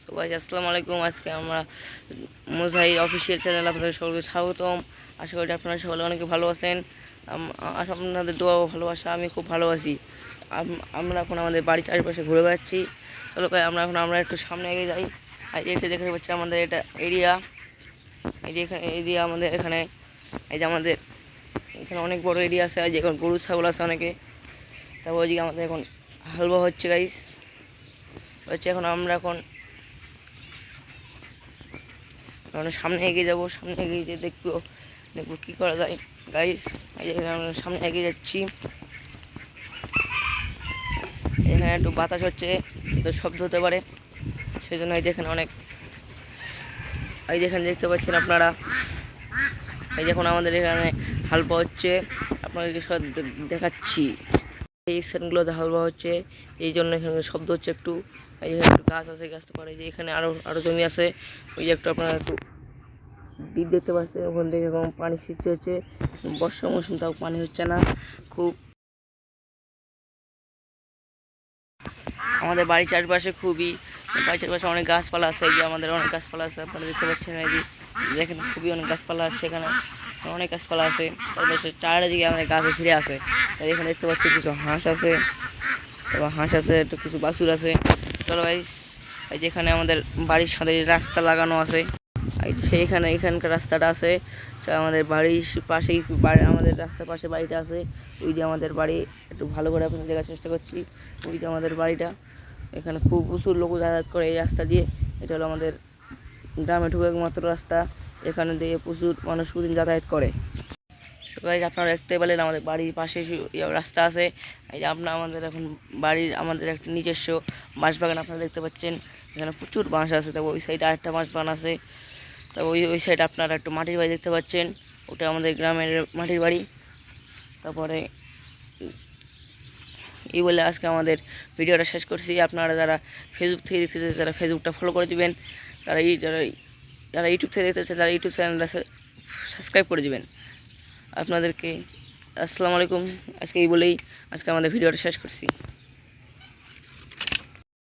সবাই আসসালামু আলাইকুম। আজকে আমরা মুজাহি অফিসিয়াল চ্যানেল আপনাদের সকলকে স্বাগতম। আশা করি আপনারা সকলে অনেক ভালো আছেন। আপনাদের দোয়া ও ভালোবাসা আমি খুব ভালো আছি। আমরা এখন আমাদের বাড়ির চারিপাশে ঘুরে বেড়াচ্ছি। চলো ভাই আমরা একটু সামনে এগিয়ে যাই। আর এসে দেখতে পাচ্ছি আমাদের এটা এরিয়া, এই যে এখানে এরিয়া আমাদের এখানে, এই যে আমাদের এখানে অনেক বড় এরিয়া আছে। যে এখন গরু ছাগল আছে অনেকে। তারপর ওইদিকে আমাদের এখন হালুয়া হচ্ছে গাইস, হচ্ছে। আমরা এখন সামনে এগিয়ে যাবো। সামনে এগিয়ে যেয়ে দেখবো কী করা যায় গাইস। এই যে আমরা সামনে এগিয়ে যাচ্ছি। এখানে একটু বাতাস হচ্ছে, তো শব্দ হতে পারে, সেই জন্য এই যেখানে অনেক, এই যেখানে দেখতে পাচ্ছেন আপনারা, এই যখন আমাদের এখানে হালুয়া হচ্ছে, আপনাদেরকে সব দেখাচ্ছি। এই স্থানগুলোতে হালুয়া হচ্ছে, এই জন্য এখানে শব্দ হচ্ছে একটু। এই যে একটু গাছ আছে, গাছতে পারে যে এখানে আরও জমি আছে। ওই যে একটু আপনারা একটু দ্বীপ দেখতে পাচ্ছেন, ওখান থেকে এখন পানি সৃষ্টি হচ্ছে। বর্ষা মৌসুম, তাও পানি হচ্ছে না খুব। আমাদের বাড়ির চারপাশে বাড়ির চারপাশে অনেক গাছপালা আছে। এই যে আমাদের অনেক গাছপালা আছে, আপনারা দেখতে পাচ্ছেন। এই যে দেখেন খুবই অনেক গাছপালা আছে, এখানে অনেক গাছপালা আছে। তারপরে চারিদিকে আমাদের গাছে ঘিরে আছে। তাই এখানে দেখতে পাচ্ছি কিছু হাঁস আছে, তারপর একটু কিছু বাছুর আছে। চলো গাইস, এই যে এখানে আমাদের বাড়ির সাথে রাস্তা লাগানো আছে, এখানকার রাস্তাটা আছে। আমাদের বাড়ির পাশেই আমাদের রাস্তার পাশে বাড়িটা আছে। ওই যে আমাদের বাড়ি, একটু ভালো করে আপনাদের দেখার চেষ্টা করছি। ওই যে আমাদের বাড়িটা, এখানে খুব প্রচুর লোক যাতায়াত করে এই রাস্তা দিয়ে। এটা হলো আমাদের গ্রামে ঢুকে একমাত্র রাস্তা, এখানে দিয়ে প্রচুর মানুষ প্রতিদিন যাতায়াত করে। সবাই আপনারা দেখতে পেলেন আমাদের বাড়ির পাশে রাস্তা আছে। এই যে আমাদের এখন আমাদের একটা নিজস্ব বাঁশবাগান আপনারা দেখতে পাচ্ছেন। এখানে প্রচুর বাঁশ আছে। তবে ওই সাইডে আরেকটা বাঁশবাগান আছে। তবে ওই সাইডে আপনারা একটু মাটির বাড়ি দেখতে পাচ্ছেন, ওটা আমাদের গ্রামের মাটির বাড়ি। তারপরে এই বলে আজকে আমাদের ভিডিওটা শেষ করছি। আপনারা যারা ফেসবুক থেকে দেখতেছে তারা ফেসবুকটা ফলো করে দিবেন। যারা ইউটিউব থেকে দেখতেছে তারা ইউটিউব চ্যানেলটা সাবস্ক্রাইব করে দিবেন। আপনাদেরকে আসসালামু আলাইকুম। আজকে এই বলেই আজকে আমাদের ভিডিওটা শেষ করছি।